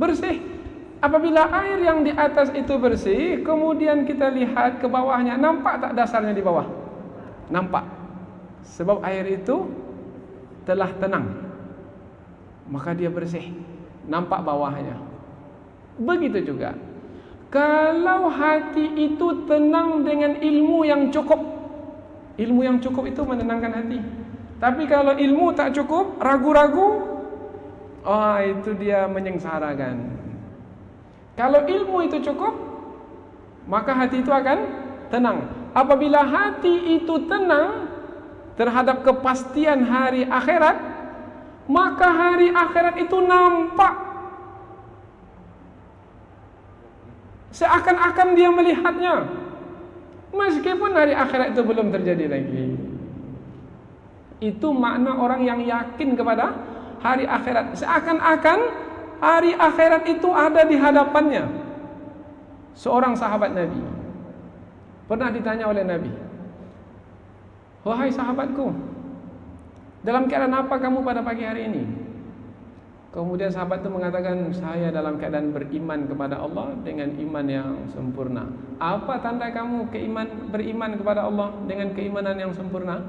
bersih. Apabila air yang di atas itu bersih, kemudian kita lihat ke bawahnya, nampak tak dasarnya di bawah? Nampak. Sebab air itu telah tenang, maka dia bersih, nampak bawahnya. Begitu juga, kalau hati itu tenang dengan ilmu yang cukup. Ilmu yang cukup itu menenangkan hati. Tapi kalau ilmu tak cukup, ragu-ragu, itu dia menyengsarakan. Kalau ilmu itu cukup, maka hati itu akan tenang. Apabila hati itu tenang terhadap kepastian hari akhirat, maka hari akhirat itu nampak. Seakan-akan dia melihatnya, meskipun hari akhirat itu belum terjadi lagi. Itu makna orang yang yakin kepada hari akhirat. Seakan-akan hari akhirat itu ada di hadapannya. Seorang sahabat Nabi pernah ditanya oleh Nabi, "Wahai sahabatku, dalam keadaan apa kamu pada pagi hari ini?" Kemudian sahabat itu mengatakan, "Saya dalam keadaan beriman kepada Allah dengan iman yang sempurna." "Apa tanda kamu beriman kepada Allah dengan keimanan yang sempurna?"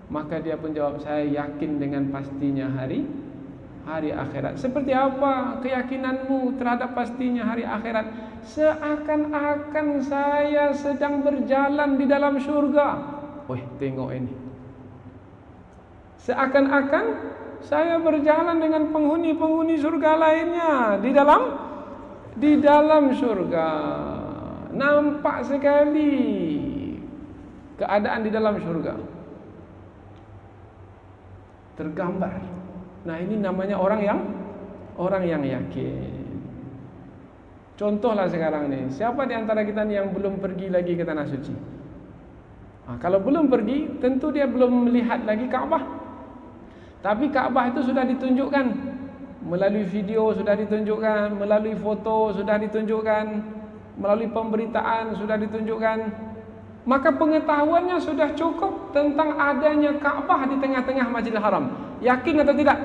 Maka dia pun jawab, "Saya yakin dengan pastinya hari akhirat." "Seperti apa keyakinanmu terhadap pastinya hari akhirat?" "Seakan-akan saya sedang berjalan di dalam surga." Wih, tengok ini. Seakan-akan saya berjalan dengan penghuni-penghuni surga lainnya di dalam surga. Nampak sekali keadaan di dalam surga, tergambar. Nah, ini namanya orang yang yakin. Contohlah sekarang nih, siapa di antara kita nih yang belum pergi lagi ke tanah suci? Kalau belum pergi, tentu dia belum melihat lagi Ka'bah. Tapi Ka'bah itu sudah ditunjukkan melalui video, sudah ditunjukkan melalui foto, sudah ditunjukkan melalui pemberitaan, sudah ditunjukkan. Maka pengetahuannya sudah cukup tentang adanya Ka'bah di tengah-tengah Masjidil Haram. Yakin atau tidak?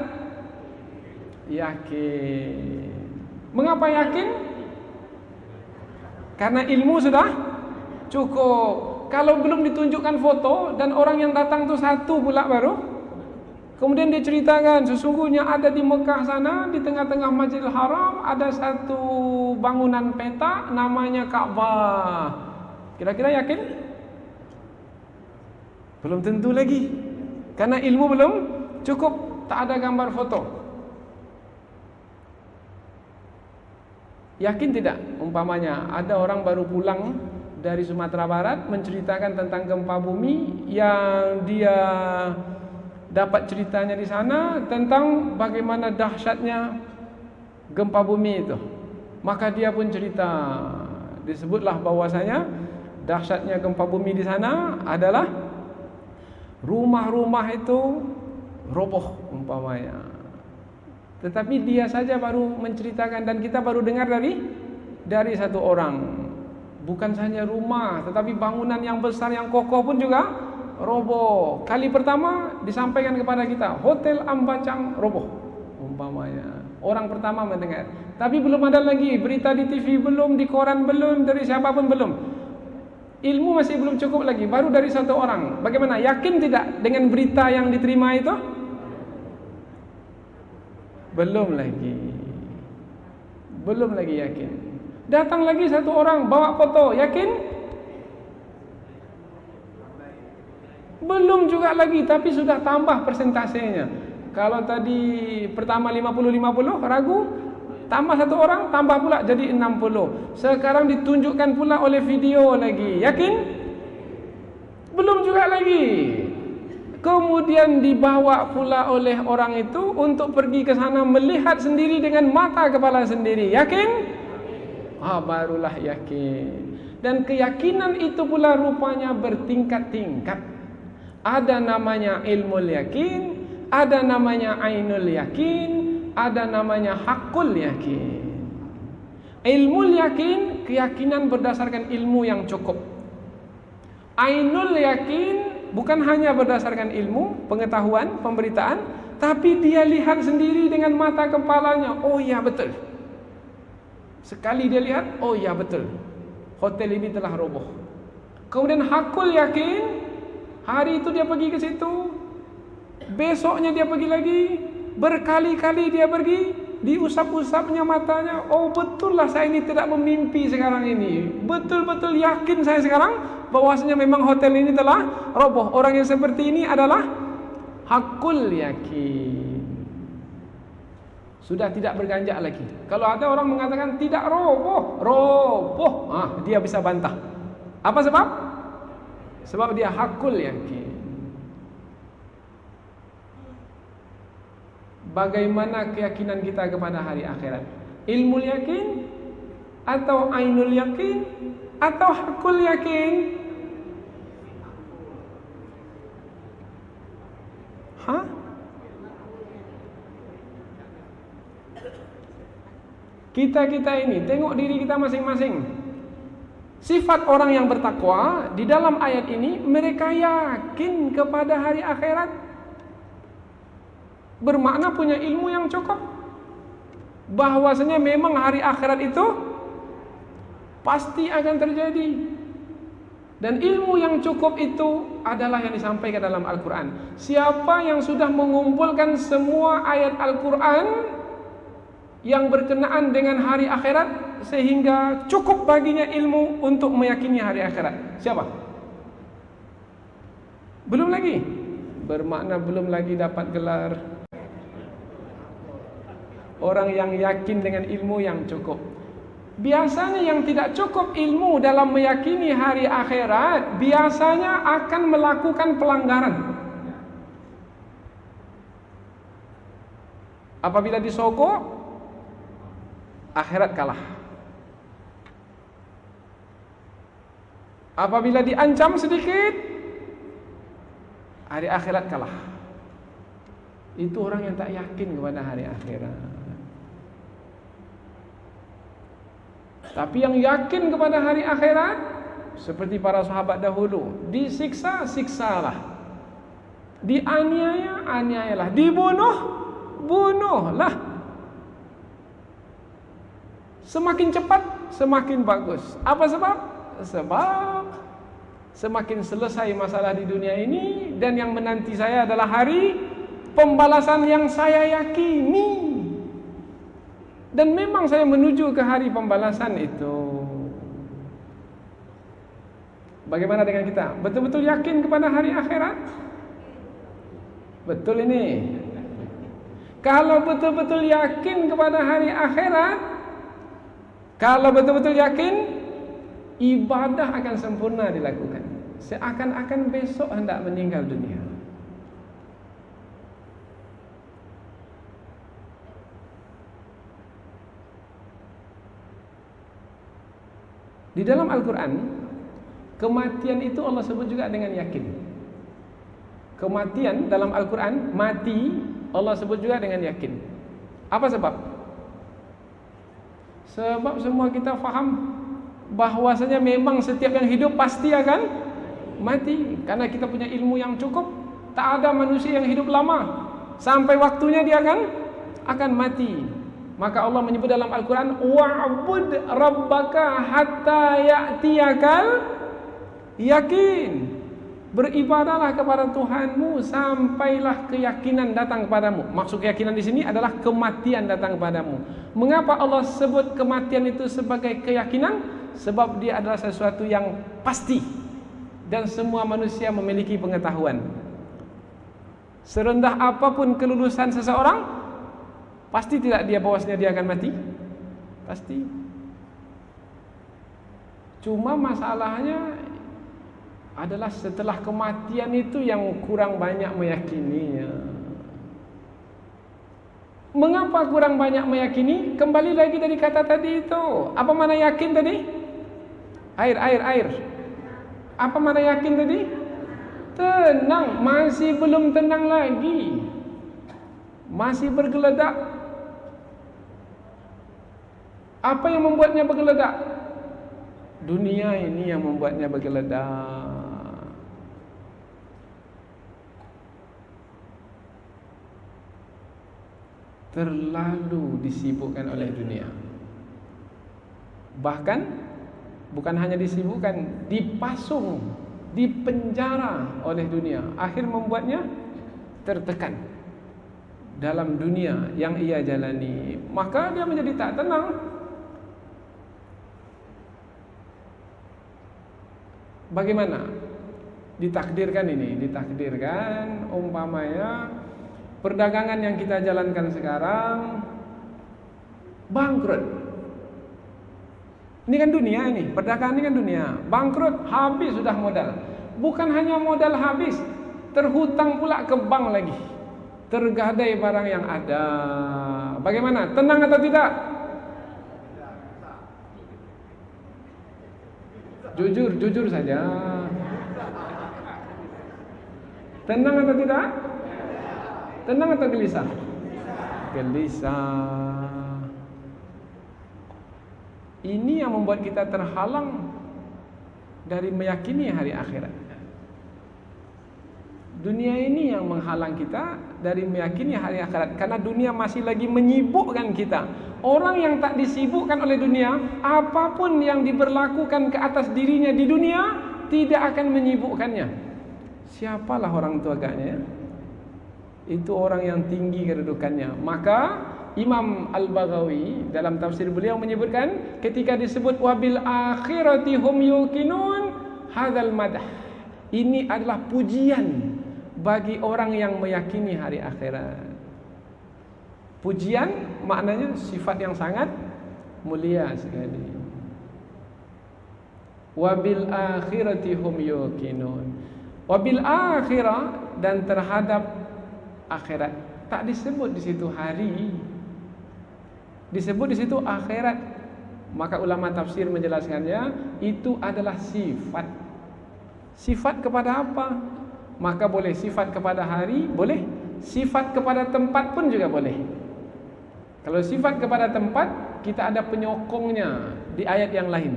Yakin. Mengapa yakin? Karena ilmu sudah cukup. Kalau belum ditunjukkan foto dan orang yang datang itu satu pula baru, kemudian dia ceritakan, sesungguhnya ada di Mekah sana, di tengah-tengah Masjidil Haram, ada satu bangunan petak namanya Ka'bah. Kira-kira yakin? Belum tentu lagi. Karena ilmu belum cukup, tak ada gambar foto. Yakin tidak? Umpamanya ada orang baru pulang dari Sumatera Barat menceritakan tentang gempa bumi yang dia dapat ceritanya di sana tentang bagaimana dahsyatnya gempa bumi itu. Maka dia pun cerita, disebutlah bahwasanya dahsyatnya gempa bumi di sana adalah rumah-rumah itu roboh umpamanya. Tetapi dia saja baru menceritakan dan kita baru dengar dari satu orang. Bukan saja rumah, tetapi bangunan yang besar yang kokoh pun juga roboh. Kali pertama disampaikan kepada kita, Hotel Ambacang roboh umpamanya. Orang pertama mendengar. Tapi belum ada lagi berita di TV, belum di koran, belum dari siapapun, belum. Ilmu masih belum cukup lagi, baru dari satu orang. Bagaimana? Yakin tidak dengan berita yang diterima itu? Belum lagi yakin. Datang lagi satu orang bawa foto, yakin? Belum juga lagi, tapi sudah tambah persentasenya. Kalau tadi pertama 50-50 ragu, tambah satu orang, tambah pula jadi 60. Sekarang ditunjukkan pula oleh video lagi. Yakin? Belum juga lagi. Kemudian dibawa pula oleh orang itu untuk pergi ke sana melihat sendiri dengan mata kepala sendiri. Yakin? Barulah yakin. Dan keyakinan itu pula rupanya bertingkat-tingkat. Ada namanya ilmul yakin, ada namanya ainul yakin, ada namanya hakul yakin. Ilmul yakin, keyakinan berdasarkan ilmu yang cukup. Ainul yakin, bukan hanya berdasarkan ilmu, pengetahuan, pemberitaan, tapi dia lihat sendiri dengan mata kepalanya. Oh ya betul. Sekali dia lihat, oh ya betul, hotel ini telah roboh. Kemudian hakul yakin, hari itu dia pergi ke situ, besoknya dia pergi lagi, berkali-kali dia pergi, diusap-usapnya matanya. Oh betul lah, saya ini tidak memimpi sekarang ini. Betul-betul yakin saya sekarang bahwasanya memang hotel ini telah roboh. Orang yang seperti ini adalah hakul yakin. Sudah tidak berganjak lagi. Kalau ada orang mengatakan tidak roboh, dia bisa bantah. Apa sebab? Sebab dia hakul yakin. Bagaimana keyakinan kita kepada hari akhirat? Ilmu yakin atau ainul yakin atau hakul yakin? Kita ini tengok diri kita masing-masing. Sifat orang yang bertakwa di dalam ayat ini, mereka yakin kepada hari akhirat. Bermakna punya ilmu yang cukup, bahwasanya memang hari akhirat itu pasti akan terjadi. Dan ilmu yang cukup itu adalah yang disampaikan dalam Al-Quran. Siapa yang sudah mengumpulkan semua ayat Al-Quran yang berkenaan dengan hari akhirat, sehingga cukup baginya ilmu untuk meyakini hari akhirat, siapa? Belum lagi. Bermakna belum lagi dapat gelar orang yang yakin dengan ilmu yang cukup. Biasanya yang tidak cukup ilmu dalam meyakini hari akhirat, biasanya akan melakukan pelanggaran. Apabila disogok, akhirat kalah. Apabila diancam sedikit, hari akhirat kalah. Itu orang yang tak yakin kepada hari akhirat. Tapi yang yakin kepada hari akhirat, seperti para sahabat dahulu, disiksa, siksalah. Dianiaya, aniayalah. Dibunuh, bunuhlah. Semakin cepat, semakin bagus. Apa sebab? Sebab semakin selesai masalah di dunia ini, dan yang menanti saya adalah hari pembalasan yang saya yakini. Dan memang saya menuju ke hari pembalasan itu. Bagaimana dengan kita? Betul-betul yakin kepada hari akhirat? Betul ini. Kalau betul-betul yakin kepada hari akhirat, kalau betul-betul yakin, ibadah akan sempurna dilakukan. Seakan-akan besok hendak meninggal dunia. Di dalam Al-Quran, kematian itu Allah sebut juga dengan yakin. Kematian dalam Al-Quran, mati, Allah sebut juga dengan yakin. Apa sebab? Sebab semua kita faham bahwasanya memang setiap yang hidup pasti akan mati. Karena kita punya ilmu yang cukup. Tak ada manusia yang hidup lama. Sampai waktunya dia akan mati. Maka Allah menyebut dalam Al-Quran, wa'bud rabbaka hatta ya'tiyakal yakin. Beribadahlah kepada Tuhanmu sampailah keyakinan datang kepadamu. Maksud keyakinan di sini adalah kematian datang kepadamu. Mengapa Allah sebut kematian itu sebagai keyakinan? Sebab dia adalah sesuatu yang pasti, dan semua manusia memiliki pengetahuan. Serendah apapun kelulusan seseorang, pasti tidak dia bahwasanya dia akan mati? Pasti. Cuma masalahnya adalah setelah kematian itu yang kurang banyak meyakininya. Mengapa kurang banyak meyakini? Kembali lagi dari kata tadi itu. Apa mana yakin tadi? Air. Apa mana yakin tadi? Tenang. Masih belum tenang lagi. Masih bergeledak. Apa yang membuatnya bergeledak? Dunia ini yang membuatnya bergeledak. Terlalu disibukkan oleh dunia. Bahkan bukan hanya disibukkan, dipasung, dipenjara oleh dunia. Akhir membuatnya tertekan dalam dunia yang ia jalani. Maka dia menjadi tak tenang. Bagaimana? Ditakdirkan ini, ditakdirkan umpamanya perdagangan yang kita jalankan sekarang bangkrut. Ini kan dunia ini, perdagangan ini kan dunia. Bangkrut, habis sudah modal. Bukan hanya modal habis, terhutang pula ke bank lagi. Tergadai barang yang ada. Bagaimana? Tenang atau tidak? Jujur saja. Tenang atau tidak? Tenang atau gelisah? Gelisah. Ini yang membuat kita terhalang dari meyakini hari akhirat. Dunia ini yang menghalang kita dari meyakini hari akhirat, karena dunia masih lagi menyibukkan kita. Orang yang tak disibukkan oleh dunia, apapun yang diberlakukan ke atas dirinya di dunia tidak akan menyibukkannya. Siapalah orang tua agaknya? Itu orang yang tinggi kedudukannya. Maka Imam Al-Baghawi dalam tafsir beliau menyebutkan, ketika disebut wabil akhirati hum yuqinun hadzal madah, ini adalah pujian bagi orang yang meyakini hari akhirat. Pujian maknanya sifat yang sangat mulia sekali. Wabil akhirati hum yuqinun. Wabil akhirah, dan terhadap akhirat. Tak disebut di situ hari, disebut di situ akhirat. Maka ulama tafsir menjelaskannya, itu adalah sifat. Sifat kepada apa? Maka boleh sifat kepada hari, boleh. Sifat kepada tempat pun juga boleh. Kalau sifat kepada tempat, kita ada penyokongnya di ayat yang lain,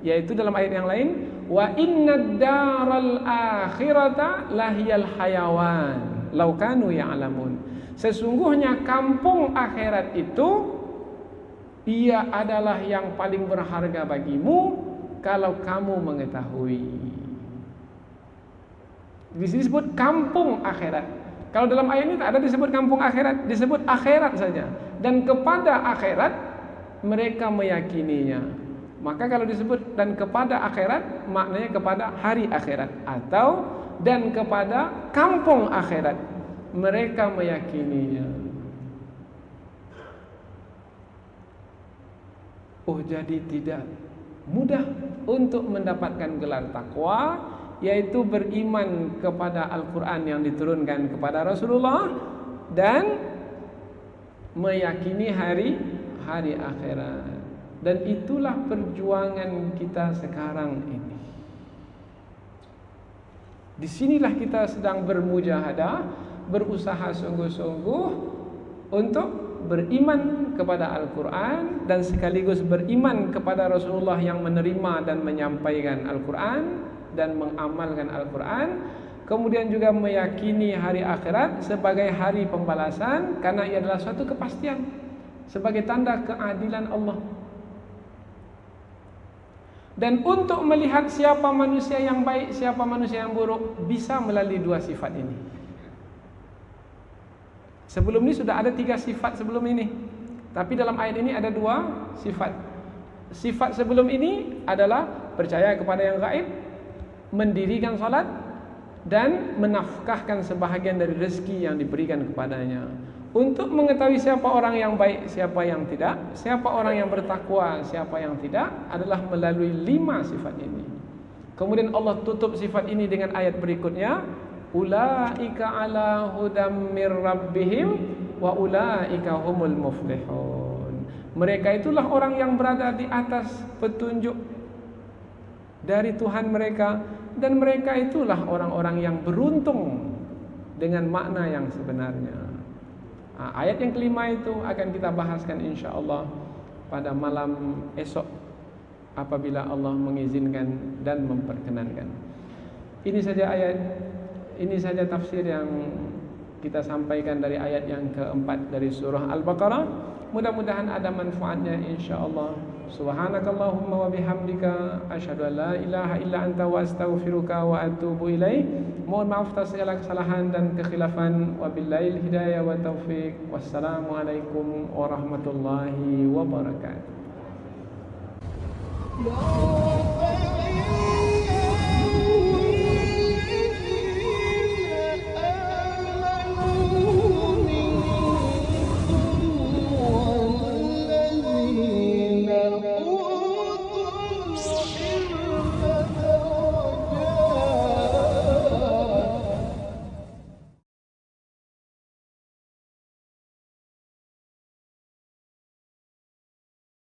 yaitu dalam ayat yang lain, wa innad daral akhirata lahiyal hayawan law kanu ya'lamun. Sesungguhnya kampung akhirat itu, ia adalah yang paling berharga bagimu kalau kamu mengetahui. Di sini disebut kampung akhirat. Kalau dalam ayat ini tak ada disebut kampung akhirat, disebut akhirat saja. Dan kepada akhirat mereka meyakininya. Maka kalau disebut dan kepada akhirat, maknanya kepada hari akhirat, atau dan kepada kampung akhirat mereka meyakininya. Oh, jadi tidak mudah untuk mendapatkan gelar takwa, yaitu beriman kepada Al-Quran yang diturunkan kepada Rasulullah dan meyakini hari akhirat. Dan itulah perjuangan kita sekarang ini. Disinilah kita sedang bermujahadah, berusaha sungguh-sungguh untuk beriman kepada Al-Quran dan sekaligus beriman kepada Rasulullah yang menerima dan menyampaikan Al-Quran dan mengamalkan Al-Quran. Kemudian juga meyakini hari akhirat sebagai hari pembalasan, karena ia adalah suatu kepastian, sebagai tanda keadilan Allah. Dan untuk melihat siapa manusia yang baik, siapa manusia yang buruk, bisa melalui dua sifat ini. Sebelum ini sudah ada 3 sifat sebelum ini, tapi dalam ayat ini ada 2 sifat. Sifat sebelum ini adalah percaya kepada yang gaib, mendirikan salat, dan menafkahkan sebahagian dari rezeki yang diberikan kepadanya. Untuk mengetahui siapa orang yang baik, siapa yang tidak, siapa orang yang bertakwa, siapa yang tidak, adalah melalui 5 sifat ini. Kemudian Allah tutup sifat ini dengan ayat berikutnya, ulaika ala hudam mir rabbihim wa ulaika humul muflihun. Mereka itulah orang yang berada di atas petunjuk dari Tuhan mereka, dan mereka itulah orang-orang yang beruntung dengan makna yang sebenarnya. Ayat yang kelima itu akan kita bahaskan insya-Allah pada malam esok apabila Allah mengizinkan dan memperkenankan. Ini saja tafsir yang kita sampaikan dari ayat yang keempat dari surah Al-Baqarah. Mudah-mudahan ada manfaatnya insya-Allah. Subhanakallahumma wa bihamdika asyhadu an la ilaha illa anta wa astaghfiruka wa atubu ilaik. Mohon maaf atas segala kesalahan dan kekhilafan. Wabillahi hidayah wa taufik. Wassalamualaikum warahmatullahi wabarakatuh.